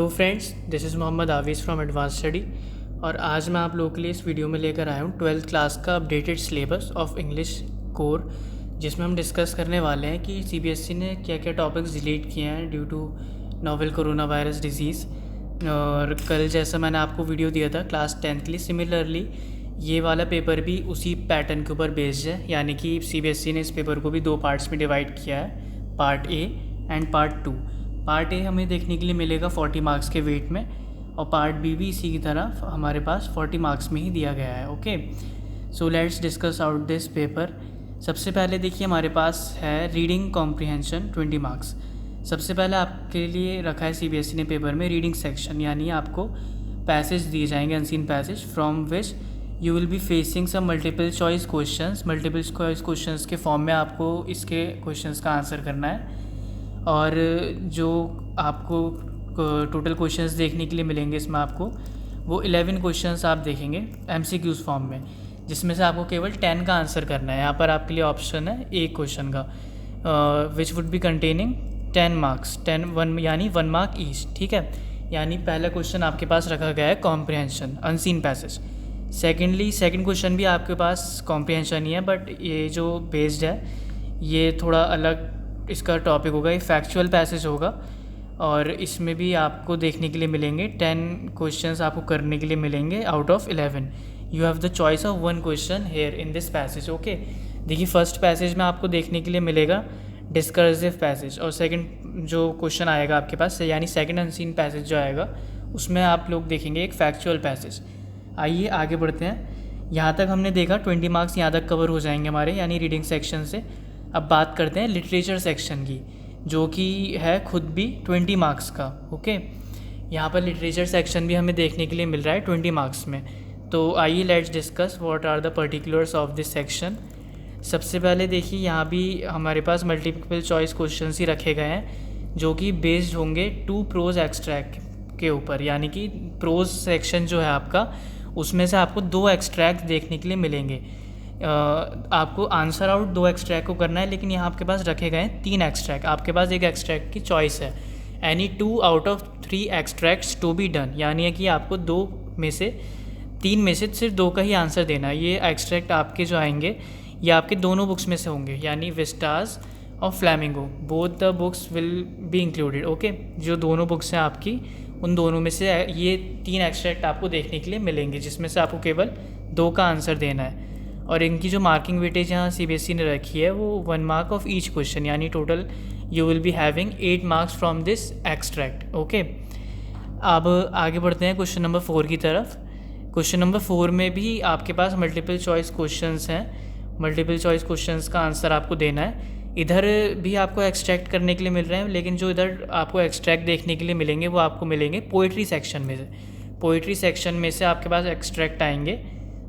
Hello friends, this is Mohammad Aviz from advance study. और आज मैं आप लोगों के लिए इस वीडियो में लेकर आया हूँ 12th क्लास का updated syllabus of English core, जिसमें हम डिस्कस करने वाले हैं कि सीबीएसई ने क्या क्या टॉपिक्स डिलीट किए हैं due to novel corona virus disease. और कल जैसा मैंने आपको वीडियो दिया था क्लास 10th के लिए, सिमिलरली ये वाला पेपर भी उसी पैटर्न के ऊपर बेस्ड है, यानी कि सीबीएसई ने इस पेपर को भी दो पार्ट्स में डिवाइड किया है, part A and part 2। Part A हमें देखने के लिए मिलेगा 40 मार्क्स के वेट में, और पार्ट बी भी इसी की तरह हमारे पास 40 मार्क्स में ही दिया गया है। Okay, so let's discuss out this paper. सबसे पहले देखिए हमारे पास है रीडिंग कॉम्प्रिहेंशन 20 मार्क्स। सबसे पहले आपके लिए रखा है सीबीएसई ने पेपर में रीडिंग सेक्शन, यानी आपको पैसेज दिए जाएंगे, unseen passage, from which you will be facing some multiple choice questions. Multiple choice questions के फॉर्म में आपको इसके क्वेश्चंस का आंसर करना है। और जो आपको टोटल क्वेश्चंस देखने के लिए मिलेंगे इसमें आपको वो 11 क्वेश्चंस आप देखेंगे एमसीक्यूज़ फॉर्म में, जिसमें से आपको केवल 10 का आंसर करना है। यहाँ पर आपके लिए ऑप्शन है एक क्वेश्चन का, which would be containing 10 marks, 1 यानी 1 मार्क ईच। ठीक है, यानी पहला क्वेश्चन आपके पास रखा गया है comprehension, unseen passage. Second question भी आपके पास कॉम्प्रिहेंशन ही है, बट ये जो बेस्ड है ये थोड़ा अलग इसका टॉपिक होगा, ये फैक्चुअल पैसेज होगा। और इसमें भी आपको देखने के लिए मिलेंगे 10 क्वेश्चंस आपको करने के लिए मिलेंगे out of 11। You have the choice of 1 question here in this passage. Okay, देखिए फर्स्ट पैसेज में आपको देखने के लिए मिलेगा डिस्कर्सिव पैसेज, और सेकंड जो क्वेश्चन आएगा आपके पास यानी सेकंड अनसीन पैसेज जो आएगा उसमें आप लोग देखेंगे एक फैक्चुअल पैसेज। आइए आगे बढ़ते हैं। यहाँ तक हमने देखा 20 मार्क्स यहाँ तक कवर हो जाएंगे हमारे, यानी रीडिंग सेक्शन से। अब बात करते हैं लिटरेचर सेक्शन की, जो कि है खुद भी 20 मार्क्स का। ओके, यहाँ पर लिटरेचर सेक्शन भी हमें देखने के लिए मिल रहा है 20 मार्क्स में। तो आइए let's discuss what are the particulars of this section. सबसे पहले देखिए यहाँ भी हमारे पास मल्टीपल चॉइस क्वेश्चन ही रखे गए हैं, जो कि बेस्ड होंगे 2 प्रोज एक्सट्रैक्ट के ऊपर, यानी कि प्रोज सेक्शन जो है आपका उसमें से आपको 2 एक्सट्रैक्ट देखने के लिए मिलेंगे। आपको आंसर आउट 2 एक्सट्रैक्ट को करना है, लेकिन यहाँ आपके पास रखे गए हैं 3 एक्सट्रैक्ट। आपके पास एक एक्सट्रैक्ट की चॉइस है, any 2 out of 3 extracts to be done, यानी है कि आपको 3 में से सिर्फ 2 का ही आंसर देना है। ये एक्सट्रैक्ट आपके जो आएंगे ये आपके दोनों बुक्स में से होंगे, यानी विस्टास और flamingo, both the books will be included. Okay, जो दोनों बुक्स हैं आपकी उन दोनों में से ये 3 एक्सट्रैक्ट आपको देखने के लिए मिलेंगे, जिसमें से आपको केवल 2 का आंसर देना है। और इनकी जो मार्किंग वेटेज यहाँ सीबीएसई ने रखी है वो 1 मार्क ऑफ ईच क्वेश्चन, यानी total you will be having 8 marks from this extract. Okay, अब आगे बढ़ते हैं क्वेश्चन नंबर 4 की तरफ। क्वेश्चन नंबर 4 में भी आपके पास मल्टीपल चॉइस क्वेश्चंस हैं। मल्टीपल चॉइस क्वेश्चंस का आंसर आपको देना है। इधर भी आपको एक्सट्रैक्ट करने के लिए मिल रहे हैं, लेकिन जो इधर आपको एक्सट्रैक्ट देखने के लिए मिलेंगे वो आपको मिलेंगे पोइट्री सेक्शन में से। पोइट्री सेक्शन में से आपके पास एक्सट्रैक्ट आएंगे,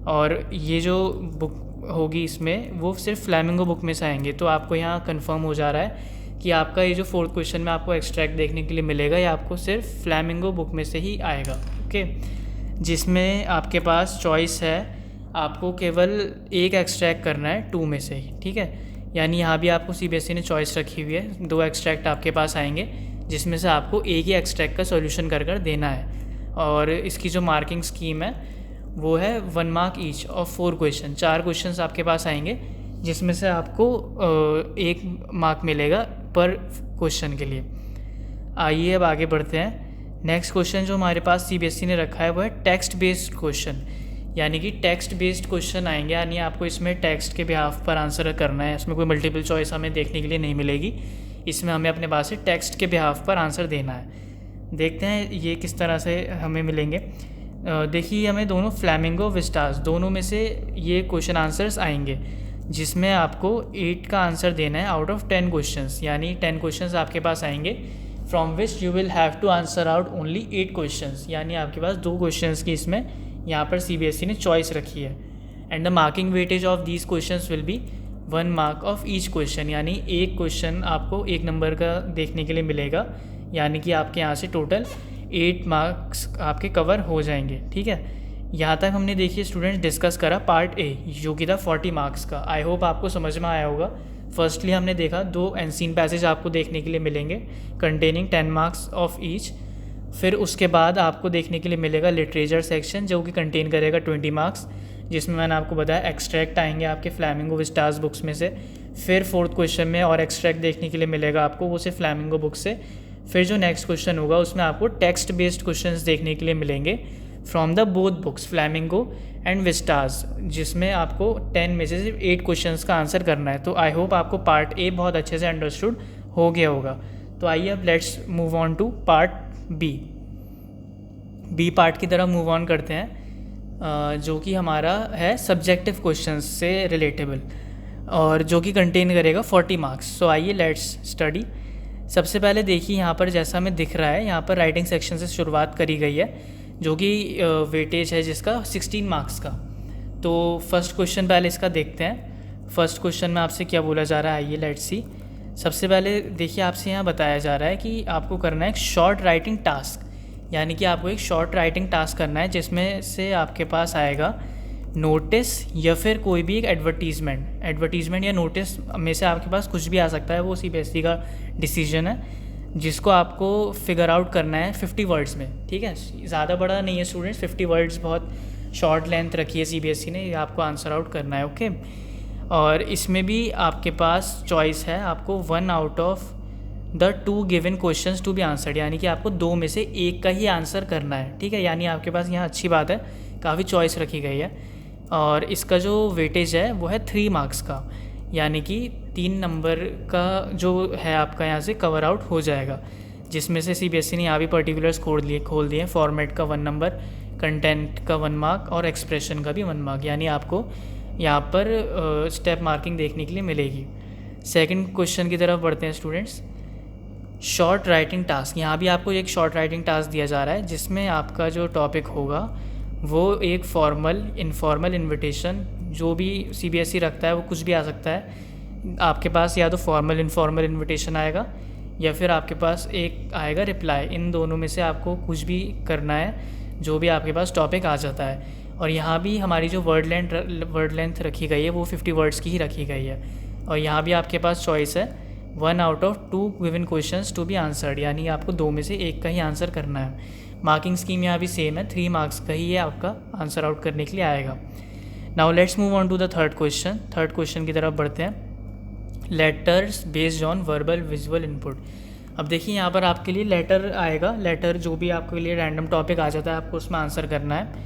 और ये जो बुक होगी इसमें वो सिर्फ फ्लैमिंगो बुक में से आएंगे। तो आपको यहाँ कंफर्म हो जा रहा है कि आपका ये जो 4th क्वेश्चन में आपको एक्सट्रैक्ट देखने के लिए मिलेगा ये आपको सिर्फ फ्लैमिंगो बुक में से ही आएगा। ओके, जिसमें आपके पास चॉइस है आपको केवल एक एक्सट्रैक्ट करना है 2 में से ही। ठीक है, यानी यहाँ भी आपको सीबीएसई ने चॉइस रखी हुई है, 2 एक्सट्रैक्ट आपके पास आएंगे जिसमें से आपको एक ही एक्सट्रैक्ट का सॉल्यूशन कर देना है। और इसकी जो मार्किंग स्कीम है वो है 1 mark each of 4 question. 4 questions आपके पास आएंगे जिसमें से आपको 1 मार्क मिलेगा पर क्वेश्चन के लिए। आइए अब आगे बढ़ते हैं। नेक्स्ट क्वेश्चन जो हमारे पास सीबीएसई ने रखा है वो है टेक्स्ट बेस्ड क्वेश्चन, यानी कि टेक्स्ट बेस्ड क्वेश्चन आएंगे, यानी आपको इसमें टेक्स्ट के बिहाफ पर आंसर करना है। इसमें कोई मल्टीपल चॉइस हमें देखने के लिए नहीं मिलेगी, इसमें हमें अपने पास से टेक्स्ट के बिहाफ पर आंसर देना है। देखते हैं ये किस तरह से हमें मिलेंगे। देखिए हमें दोनों फ्लैमिंगो विस्टास दोनों में से ये क्वेश्चन आंसर्स आएंगे, जिसमें आपको 8 का आंसर देना है आउट ऑफ 10 क्वेश्चंस, यानी 10 क्वेश्चंस आपके पास आएंगे from which you will have to answer out only 8 questions, यानी आपके पास 2 क्वेश्चंस की इसमें यहाँ पर सीबीएसई ने चॉइस रखी है। And the marking weightage of these questions will be 1 mark of each question, यानी एक क्वेश्चन आपको 1 नंबर का देखने के लिए मिलेगा, यानी कि आपके यहाँ से टोटल 8 मार्क्स आपके कवर हो जाएंगे। ठीक है, यहाँ तक हमने देखिए स्टूडेंट्स डिस्कस करा पार्ट ए, जो कि था 40 मार्क्स का। आई होप आपको समझ में आया होगा। फर्स्टली हमने देखा 2 अनसीन पैसेज आपको देखने के लिए मिलेंगे कंटेनिंग 10 मार्क्स ऑफ ईच फिर उसके बाद आपको देखने के लिए मिलेगा लिटरेचर सेक्शन, जो कि कंटेन करेगा 20 मार्क्स, जिसमें मैंने आपको बताया एक्सट्रैक्ट आएंगे आपके फ्लैमिंगो विस्टास बुक्स में से। फिर फोर्थ क्वेश्चन में और एक्सट्रैक्ट देखने के लिए मिलेगा आपको, वो से फ्लैमिंगो बुक से। फिर जो नेक्स्ट क्वेश्चन होगा उसमें आपको टेक्स्ट बेस्ड क्वेश्चंस देखने के लिए मिलेंगे from the both books flamingo and Vistas, जिसमें आपको 10 में से सिर्फ 8 क्वेश्चंस का आंसर करना है। तो आई होप आपको पार्ट ए बहुत अच्छे से अंडरस्टूड हो गया होगा। तो आइए अब let's move on to part B part की तरफ मूव ऑन करते हैं, जो कि हमारा है सब्जेक्टिव क्वेश्चंस से रिलेटेबल, और जो कि कंटेन करेगा 40 मार्क्स। सो आइए लेट्स स्टडी। सबसे पहले देखिए यहाँ पर जैसा हमें दिख रहा है, यहाँ पर राइटिंग सेक्शन से शुरुआत करी गई है, जो कि वेटेज है जिसका 16 मार्क्स का। तो फर्स्ट क्वेश्चन पहले इसका देखते हैं। फर्स्ट क्वेश्चन में आपसे क्या बोला जा रहा है, आइए लेट्स सी। सबसे पहले देखिए आपसे यहाँ बताया जा रहा है कि आपको करना है एक शॉर्ट राइटिंग टास्क, यानी कि आपको एक शॉर्ट राइटिंग टास्क करना है जिसमें से आपके पास आएगा नोटिस या फिर कोई भी एक एडवर्टीज़मेंट या नोटिस में से आपके पास कुछ भी आ सकता है। वो CBSE का डिसीजन है, जिसको आपको फिगर आउट करना है 50 वर्ड्स में। ठीक है, ज़्यादा बड़ा नहीं है स्टूडेंट्स, 50 वर्ड्स बहुत शॉर्ट लेंथ रखी है CBSE ने, ये आपको आंसर आउट करना है। ओके, और इसमें भी आपके पास चॉइस है, आपको 1 out of the 2 given questions to be answered, यानी कि आपको 2 में से 1 का ही आंसर करना है। ठीक है, यानी आपके पास यहाँ अच्छी बात है, काफ़ी चॉइस रखी गई है। और इसका जो वेटेज है वो है 3 मार्क्स का, यानी कि 3 नंबर का जो है आपका यहाँ से कवर आउट हो जाएगा, जिसमें से CBSE ने यहाँ भी पर्टिकुलर्स खोल दिए। फॉर्मेट का 1 नंबर, कंटेंट का 1 मार्क और एक्सप्रेशन का भी 1 मार्क, यानी आपको यहाँ पर स्टेप मार्किंग देखने के लिए मिलेगी। सेकंड क्वेश्चन की तरफ बढ़ते हैं स्टूडेंट्स। शॉर्ट राइटिंग टास्क, यहाँ भी आपको एक शॉर्ट राइटिंग टास्क दिया जा रहा है, जिसमें आपका जो टॉपिक होगा वो एक फॉर्मल इनफॉर्मल इन्विटेशन, जो भी CBSE रखता है वो कुछ भी आ सकता है। आपके पास या तो फॉर्मल इनफॉर्मल इन्विटेशन आएगा या फिर आपके पास एक आएगा रिप्लाई, इन दोनों में से आपको कुछ भी करना है, जो भी आपके पास टॉपिक आ जाता है। और यहाँ भी हमारी जो वर्ड लेंथ रखी गई है वो 50 वर्ड्स की ही रखी गई है। और यहाँ भी आपके पास चॉइस है 1 out of 2 given questions to be answered, यानी आपको 2 में से 1 का ही आंसर करना है। मार्किंग स्कीम यहाँ भी सेम है, 3 मार्क्स का ही ये आपका आंसर आउट करने के लिए आएगा। Now let's move on to the third question. Third question की तरफ बढ़ते हैं। Letters based on verbal visual input. अब देखिए यहाँ पर आपके लिए लेटर आएगा, लेटर जो भी आपके लिए रैंडम टॉपिक आ जाता है आपको उसमें आंसर करना है।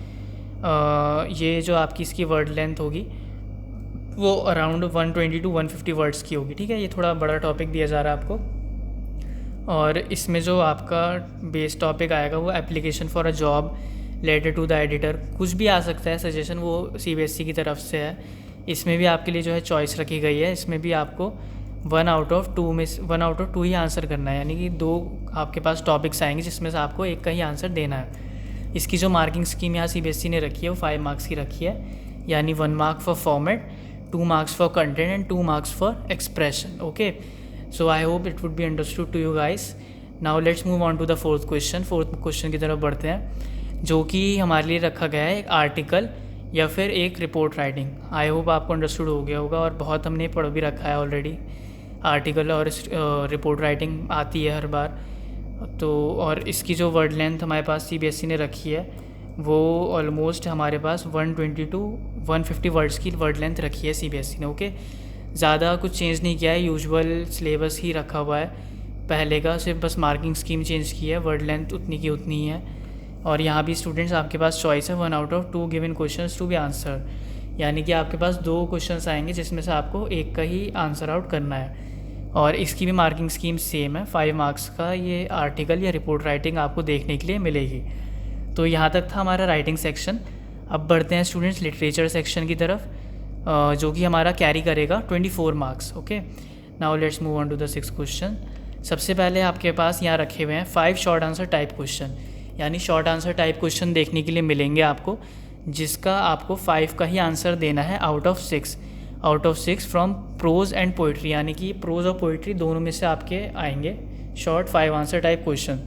ये जो आपकी इसकी वर्ड लेंथ होगी वो अराउंड 120 to 150 वर्ड्स की होगी। ठीक है, ये थोड़ा बड़ा टॉपिक दिया जा रहा है आपको। और इसमें जो आपका बेस टॉपिक आएगा वो application for a job, letter to the editor, कुछ भी आ सकता है, सजेशन वो CBSE की तरफ से है। इसमें भी आपके लिए जो है चॉइस रखी गई है, इसमें भी आपको 1 आउट ऑफ 2 ही आंसर करना है, यानी कि 2 आपके पास टॉपिक्स आएंगे जिसमें से आपको 1 का ही आंसर देना है। इसकी जो मार्किंग स्कीम यहाँ CBSE ने रखी है वो 5 मार्क्स की रखी है, यानी 1 mark for format, 2 marks for content and 2 marks for expression. Okay, so I hope it would be understood to you guys. Now let's move on to the fourth question. Fourth question की तरफ बढ़ते हैं, जो कि हमारे लिए रखा गया है एक आर्टिकल या फिर एक रिपोर्ट राइटिंग। आई होप आपको अंडरस्टूड हो गया होगा, और बहुत हमने पढ़ भी रखा है ऑलरेडी। आर्टिकल और रिपोर्ट राइटिंग आती है हर बार। तो और इसकी जो वर्ड लेंथ हमारे पास CBSE ने रखी है वो ऑलमोस्ट हमारे पास 120 to 150 वर्ड्स की वर्ड लेंथ रखी है CBSE ने। ओके, ज़्यादा कुछ चेंज नहीं किया है, यूजुअल सिलेबस ही रखा हुआ है पहले का, सिर्फ बस मार्किंग स्कीम चेंज की है, वर्ड लेंथ उतनी की उतनी ही है। और यहाँ भी स्टूडेंट्स आपके पास चॉइस है 1 out of 2 given questions to be answer, यानी कि आपके पास 2 क्वेश्चंस आएंगे जिसमें से आपको 1 का ही आंसर आउट करना है। और इसकी भी मार्किंग स्कीम सेम है, 5 मार्क्स का ये आर्टिकल या रिपोर्ट राइटिंग आपको देखने के लिए मिलेगी। तो यहाँ तक था हमारा राइटिंग सेक्शन। अब बढ़ते हैं स्टूडेंट्स लिटरेचर सेक्शन की तरफ, जो कि हमारा कैरी करेगा 24 marks. Okay, now let's move on to the 6th question. सबसे पहले आपके पास यहाँ रखे हुए हैं 5 शॉर्ट आंसर टाइप क्वेश्चन, यानी शॉर्ट आंसर टाइप क्वेश्चन देखने के लिए मिलेंगे आपको, जिसका आपको 5 का ही आंसर देना है out of 6 from prose and poetry, यानी कि प्रोज और पोइट्री दोनों में से आपके आएंगे short 5 answer type question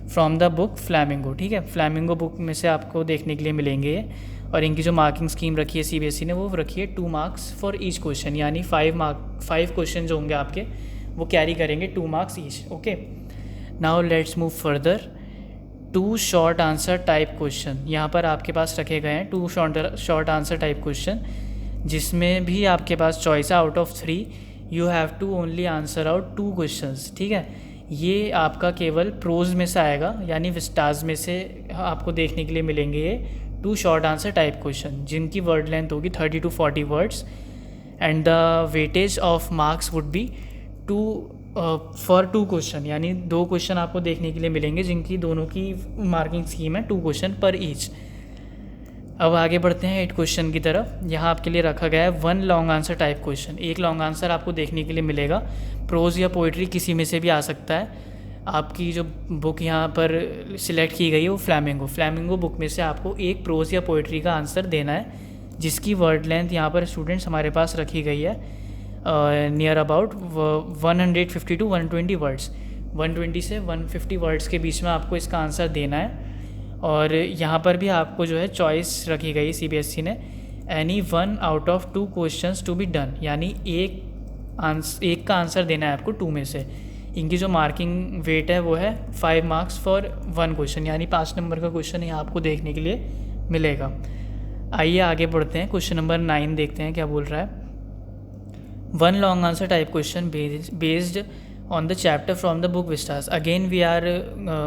from the book flamingo. ठीक है, फ्लैमिंगो बुक में से आपको देखने के लिए मिलेंगे ये। और इनकी जो मार्किंग स्कीम रखी है CBSE ने वो रखी है 2 मार्क्स फॉर ईच क्वेश्चन, यानी 5 क्वेश्चन जो होंगे आपके वो कैरी करेंगे 2 marks each. Okay, now let's move further. 2 short answer type question यहाँ पर आपके पास रखे गए हैं, 2 शॉर्ट आंसर टाइप क्वेश्चन, जिसमें भी आपके पास चॉइस है out of 3 you have to only answer out 2 questions. ठीक है, ये आपका केवल प्रोज में से आएगा, यानी विस्टाज में से आपको देखने के लिए मिलेंगे ये 2 शॉर्ट आंसर टाइप क्वेश्चन, जिनकी वर्ड लेंथ होगी 30 to 40 words and the weightage of marks would be 2 for 2 question, यानी 2 क्वेश्चन आपको देखने के लिए मिलेंगे जिनकी दोनों की मार्किंग स्कीम है 2 क्वेश्चन पर ईच। अब आगे बढ़ते हैं 8 क्वेश्चन की तरफ। यहाँ आपके लिए रखा गया है 1 लॉन्ग आंसर टाइप क्वेश्चन। एक लॉन्ग आंसर आपको देखने के लिए मिलेगा, प्रोज या पोइट्री किसी में से भी आ सकता है। आपकी जो बुक यहाँ पर सिलेक्ट की गई है वो फ्लैमिंगो बुक में से आपको एक प्रोज या पोइट्री का आंसर देना है, जिसकी वर्ड लेंथ यहाँ पर स्टूडेंट्स हमारे पास रखी गई है नियर अबाउट 150 to 120 वर्ड्स। 120 से 150 वर्ड्स के बीच में आपको इसका आंसर देना है। और यहाँ पर भी आपको जो है चॉइस रखी गई CBSE ने, any 1 out of 2 questions to be done, यानी एक का आंसर देना है आपको 2 में से। इनकी जो मार्किंग वेट है वो है 5 मार्क्स फॉर 1 क्वेश्चन, यानी 5 नंबर का क्वेश्चन यहाँ आपको देखने के लिए मिलेगा। आइए आगे बढ़ते हैं, क्वेश्चन नंबर 9 देखते हैं क्या बोल रहा है। 1 long answer type question based on the chapter from the book Vistas। again we are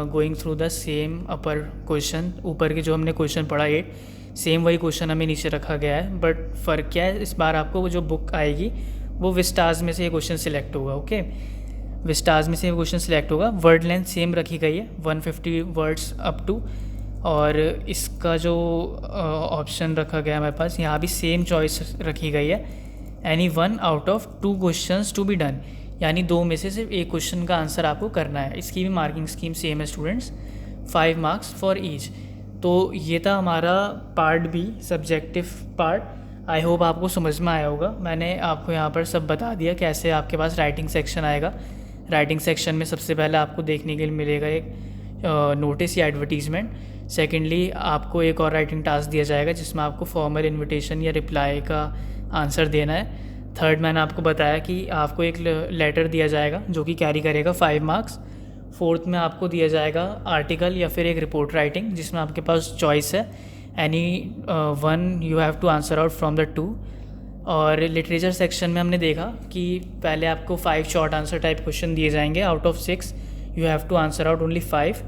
going through the same upper question। ऊपर के जो हमने क्वेश्चन पढ़ा 8 सेम वही क्वेश्चन हमें नीचे रखा गया है, बट फ़र्क क्या है, इस बार आपको वो जो बुक आएगी वो विस्टाज में से ये क्वेश्चन सिलेक्ट होगा। ओके, विस्टाज में से ये क्वेश्चन सिलेक्ट होगा। वर्ड लेंथ सेम रखी गई है 150 वर्ड्स अप टू, और इसका जो ऑप्शन रखा गया है हमारे पास यहाँ भी सेम चॉइस रखी गई है, any 1 out of 2 questions to be done, यानी 2 में से सिर्फ एक क्वेश्चन का आंसर आपको करना है। इसकी भी मार्किंग स्कीम सेम है स्टूडेंट्स, 5 मार्क्स फॉर ईच। तो ये था हमारा part B, subjective part. I hope आपको समझ में आया होगा। मैंने आपको यहाँ पर सब बता दिया कैसे आपके पास राइटिंग सेक्शन आएगा। राइटिंग सेक्शन में सबसे पहले आपको देखने के लिए मिलेगा एक नोटिस या एडवर्टीज़मेंट। सेकेंडली आपको एक और राइटिंग टास्क दिया जाएगा जिसमें आपको फॉर्मल इन्विटेशन या रिप्लाई का आंसर देना है। थर्ड, मैंने आपको बताया कि आपको एक लेटर दिया जाएगा जो कि कैरी करेगा 5 मार्क्स। फोर्थ में आपको दिया जाएगा आर्टिकल या फिर एक रिपोर्ट राइटिंग जिसमें आपके पास चॉइस है, any 1 you have to answer out from the 2। और लिटरेचर सेक्शन में हमने देखा कि पहले आपको 5 शॉर्ट आंसर टाइप क्वेश्चन दिए जाएंगे, out of 6 you have to answer out only 5।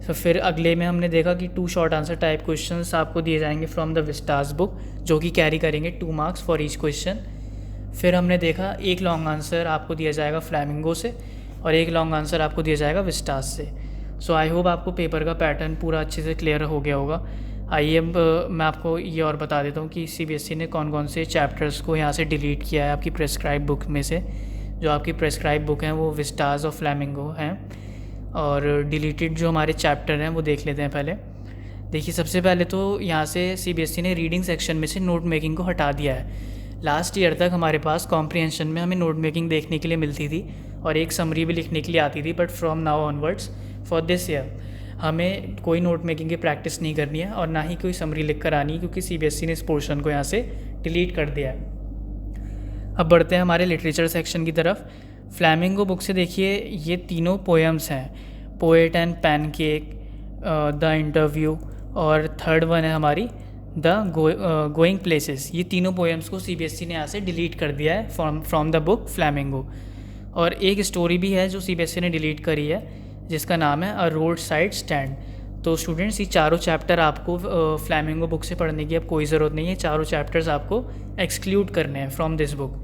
तो फिर अगले में हमने देखा कि 2 शॉर्ट आंसर टाइप क्वेश्चंस आपको दिए जाएंगे फ्रॉम द विस्टास बुक जो कि कैरी करेंगे 2 मार्क्स फॉर ईच क्वेश्चन। फिर हमने देखा एक लॉन्ग आंसर आपको दिया जाएगा फ्लैमिंगो से और एक लॉन्ग आंसर आपको दिया जाएगा विस्टास से। सो आई होप आपको पेपर का पैटर्न पूरा अच्छे से क्लियर हो गया होगा। आइए अब मैं आपको ये और बता देता हूँ कि CBSE ने कौन कौन से चैप्टर्स को यहाँ से डिलीट किया है आपकी प्रेस्क्राइब बुक में से। जो आपकी प्रेस्क्राइब बुक हैं वो विस्टास और फ्लैमिंगो हैं, और डिलीटेड जो हमारे चैप्टर हैं वो देख लेते हैं पहले। देखिए, सबसे पहले तो यहाँ से CBSE ने रीडिंग सेक्शन में से नोट मेकिंग को हटा दिया है। लास्ट ईयर तक हमारे पास कॉम्प्रिहेंशन में हमें नोट मेकिंग देखने के लिए मिलती थी और एक समरी भी लिखने के लिए आती थी, but from now onwards for this year हमें कोई नोट मेकिंग की प्रैक्टिस नहीं करनी है और ना ही कोई समरी लिख कर आनी है, क्योंकि CBSE ने इस पोर्शन को यहाँ से डिलीट कर दिया है। अब बढ़ते हैं हमारे लिटरेचर सेक्शन की तरफ। फ्लैमिंगो बुक से देखिए ये तीनों पोएम्स हैं, poet and pancake, the interview, और थर्ड वन है हमारी द गोइंग प्लेसेस। ये तीनों पोएम्स को CBSE ने यहाँ से डिलीट कर दिया है फ्रॉम द बुक फ्लैमिंगो। और एक स्टोरी भी है जो CBSE ने डिलीट करी है जिसका नाम है अ रोड साइड स्टैंड। तो स्टूडेंट्स, ये चारों चैप्टर आपको फ्लैमिंगो बुक से पढ़ने की अब कोई ज़रूरत नहीं है, चारों चैप्टर्स आपको एक्सक्लूड करने हैं फ्रॉम दिस बुक।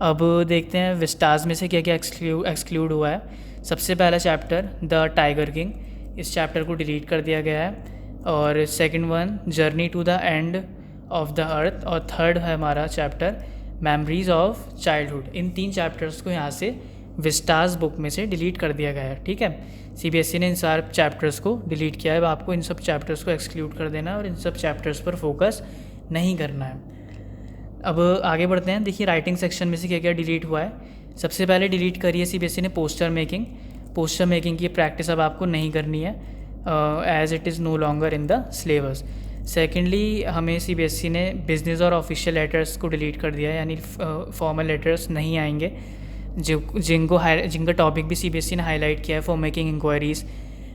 अब देखते हैं विस्टास में से क्या क्या एक्सक्लूड हुआ है। सबसे पहला चैप्टर द टाइगर किंग, इस चैप्टर को डिलीट कर दिया गया है। और second one journey to the end of the earth, और थर्ड है हमारा चैप्टर मेमोरीज ऑफ चाइल्डहुड। इन 3 चैप्टर्स को यहाँ से विस्टास बुक में से डिलीट कर दिया गया है। ठीक है, CBSE ने इन सारे चैप्टर्स को डिलीट किया है। अब आपको इन सब चैप्टर्स को एक्सक्लूड कर देना है और इन सब चैप्टर्स पर फोकस नहीं करना है। अब आगे बढ़ते हैं। देखिए, राइटिंग सेक्शन में से क्या क्या डिलीट हुआ है। सबसे पहले डिलीट करी है CBSE ने पोस्टर मेकिंग। पोस्टर मेकिंग की प्रैक्टिस अब आपको नहीं करनी है, as it is no longer in the syllabus. Secondly, हमें CBSE ने बिजनेस और ऑफिशियल लेटर्स को डिलीट कर दिया है, यानी फॉर्मल लेटर्स नहीं आएंगे जिनका टॉपिक भी CBSE ने हाईलाइट किया है for making inquiries,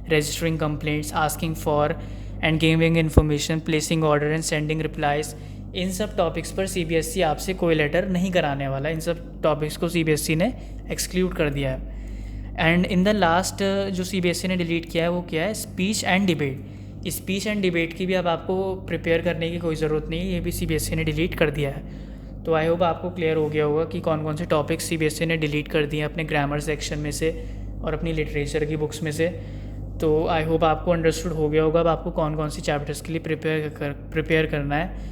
registering complaints, asking for and giving information, placing order and sending replies, इन सब टॉपिक्स पर CBSE आपसे कोई लेटर नहीं कराने वाला. इन सब टॉपिक्स को CBSE ने एक्सक्लूड कर दिया है. एंड इन द लास्ट जो CBSE ने डिलीट किया है वो क्या है, speech and debate. Speech and debate की भी अब आपको प्रिपेयर करने की कोई ज़रूरत नहीं है, ये भी CBSE ने डिलीट कर दिया है. तो आई होप आपको क्लियर हो गया होगा कि कौन कौन से टॉपिक्स CBSE ने डिलीट कर दिए हैं अपने ग्रामर सेक्शन में से और अपनी लिटरेचर की बुक्स में से. तो आई होप आपको अंडरस्टूड हो गया होगा अब आपको कौन कौन सी चैप्टर्स के लिए प्रिपेयर करना है.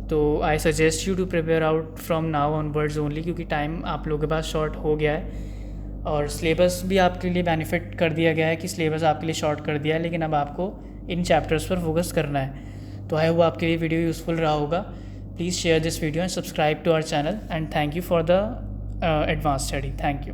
तो I suggest you to prepare out from now onwards only, क्योंकि टाइम आप लोगों के पास शॉर्ट हो गया है और सिलेबस भी आपके लिए बेनिफिट कर दिया गया है कि सिलेबस आपके लिए शॉर्ट कर दिया है, लेकिन अब आपको इन चैप्टर्स पर फोकस करना है. तो आई होप आपके लिए वीडियो यूज़फुल रहा होगा. Please share this video and subscribe to our channel and thank you for the advance study. Thank you.